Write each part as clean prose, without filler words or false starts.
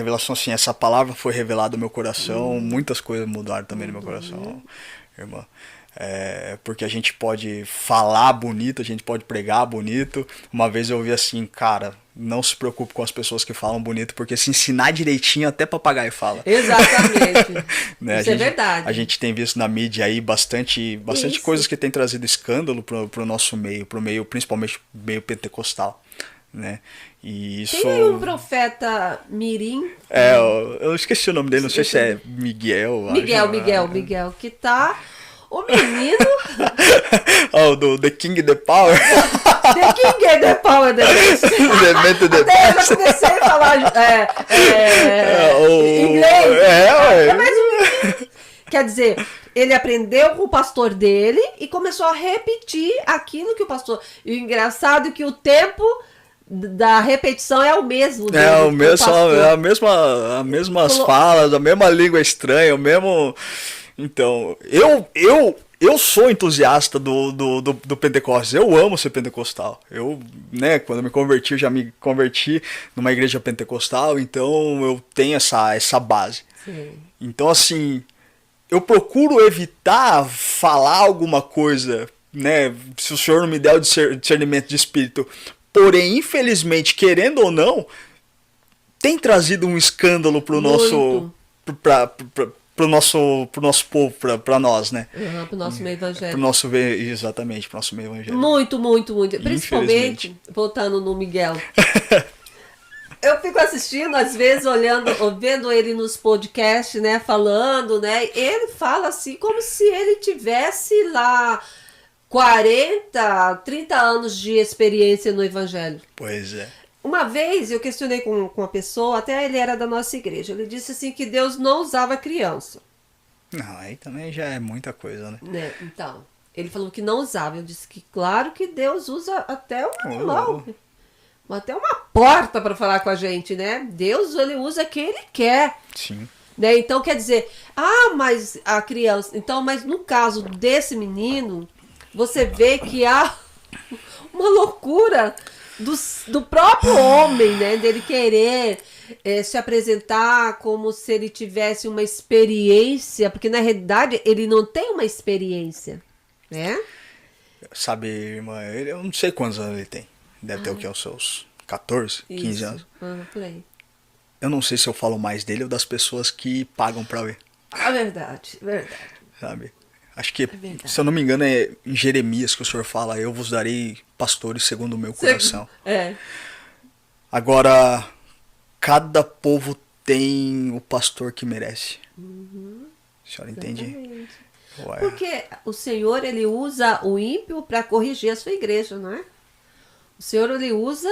Revelação, assim, essa palavra foi revelada no meu coração, muitas coisas mudaram também no meu coração, irmã. Porque a gente pode falar bonito, a gente pode pregar bonito. Uma vez eu ouvi assim, cara, não se preocupe com as pessoas que falam bonito, porque se ensinar direitinho, até papagaio fala. Exatamente. Né? Isso é A verdade. gente tem visto na mídia aí bastante Isso. coisas que tem trazido escândalo pro nosso meio, pro meio, principalmente meio pentecostal, né? E Tem aí um isso. profeta Mirim, Eu esqueci o nome dele, não sei se é Miguel, acho. Miguel, que tá. O menino. Oh, do The King the Power. The King and the Power the Beast. The Até eu já comecei a falar inglês. Mas o menino. Quer dizer, ele aprendeu com o pastor dele e começou a repetir aquilo que o pastor. E o engraçado é que o tempo da repetição é o mesmo. O mesmo, a mesmas falas, a mesma língua estranha, o mesmo. Então, eu sou entusiasta do Pentecostes. Eu amo ser pentecostal. Né, quando eu me converti, eu já me converti numa igreja pentecostal, então eu tenho essa base. Sim. Então, assim, eu procuro evitar falar alguma coisa, né, se o Senhor não me der o discernimento de espírito. Porém, infelizmente, querendo ou não, tem trazido um escândalo pro nosso pro nosso povo, para nós, né? Pro nosso meio evangélico. Exatamente, pro nosso meio evangélico. Muito, muito, muito. Principalmente, voltando no Miguel. Eu fico assistindo, às vezes, vendo ele nos podcasts, né, falando, né? Ele fala assim, como se ele tivesse lá 40, 30 anos de experiência no evangelho. Pois é. Uma vez eu questionei com uma pessoa, até ele era da nossa igreja. Ele disse assim que Deus não usava criança. Não, aí também já é muita coisa, né? Então, ele falou que não usava. Eu disse que claro que Deus usa até um animal. Até uma porta para falar com a gente, né? Deus, ele usa quem ele quer. Sim. Né? Então, quer dizer, mas a criança... Então, mas no caso desse menino, você vê que há uma loucura do próprio homem, né? Dele querer se apresentar como se ele tivesse uma experiência, porque na realidade ele não tem uma experiência, né? Sabe, irmã, eu não sei quantos anos ele tem. Deve ter o que? Os seus 14, 15 anos. Por aí. Eu não sei se eu falo mais dele ou das pessoas que pagam pra ver. Verdade. Sabe? Acho que, se eu não me engano, é em Jeremias que o Senhor fala, eu vos darei pastores segundo o meu coração. Agora, cada povo tem o pastor que merece. A senhora entende? Porque o Senhor, ele usa o ímpio para corrigir a sua igreja, não é? O Senhor, ele usa...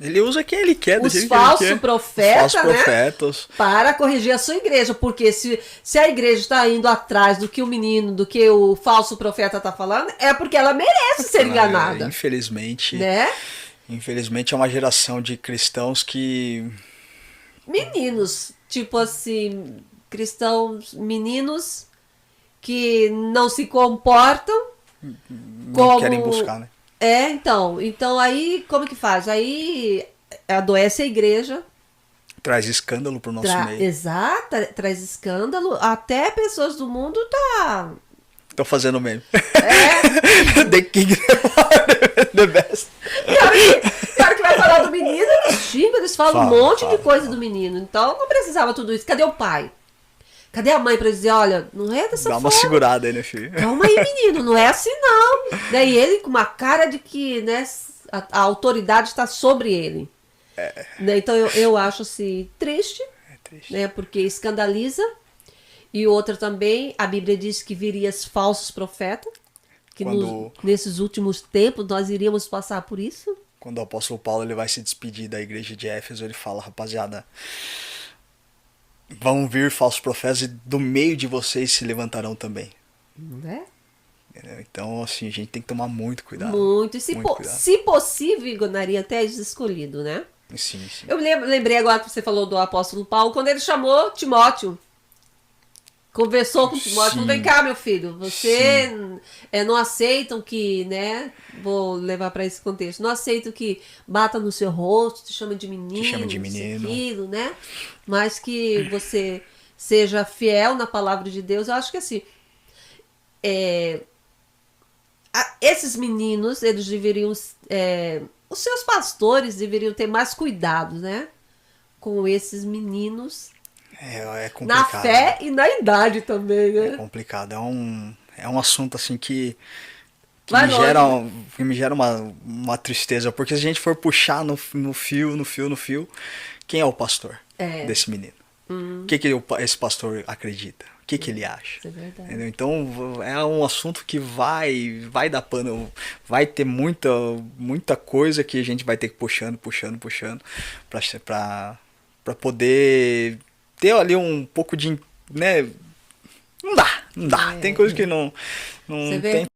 Ele usa quem ele quer, os falsos profetas, profetas, né? Para corrigir a sua igreja. Porque se a igreja está indo atrás do que o menino, do que o falso profeta está falando, é porque ela merece ser enganada. Infelizmente, né? Infelizmente é uma geração de cristãos que... Meninos, tipo assim, meninos que não se comportam não querem buscar, né? Então aí como que faz? Aí adoece a igreja. Traz escândalo pro nosso meio. Exato, traz escândalo. Até pessoas do mundo Tô fazendo meme. The King, the best. Claro que vai falar do menino, eles xingam, eles falam um monte de coisa do menino. Então não precisava tudo isso. Cadê o pai? Cadê a mãe pra dizer, olha, não é dessa forma. Dá uma segurada aí, né, filho? Calma aí, menino, não é assim não. E ele com uma cara de que, né, a autoridade está sobre ele. Né? Então eu acho assim, triste, né, porque escandaliza. E outra também, a Bíblia diz que viria falsos profetas, que nesses últimos tempos nós iríamos passar por isso. Quando o apóstolo Paulo ele vai se despedir da igreja de Éfeso, ele fala, rapaziada, vão vir falsos profetas e do meio de vocês se levantarão também. Então, assim, a gente tem que tomar muito cuidado. Muito. E se possível, Igonaria, até escolhido, né? Sim. Eu lembrei agora que você falou do apóstolo Paulo, quando ele chamou Timóteo. conversou com o Timóteo, Sim. vem cá, meu filho, você não aceitam que, né, vou levar para esse contexto, não aceitam que bata no seu rosto, te chama de menino, Te chama de isso, menino. aquilo, né, mas que você seja fiel na palavra de Deus. Eu acho que assim, esses meninos, eles deveriam, os seus pastores deveriam ter mais cuidado, né, com esses meninos. É Na complicado. fé e na idade também, né? É complicado. É um assunto assim que Vai me longe, gera, né? que me gera uma tristeza. Porque se a gente for puxar no fio, quem é o pastor desse menino? O que esse pastor acredita? O que ele acha? Isso é verdade. Entendeu? Então é um assunto que vai dar pano, vai ter muita coisa que a gente vai ter que puxando para poder ter ali um pouco de, né? Não dá. Tem coisa que não Você vê? tem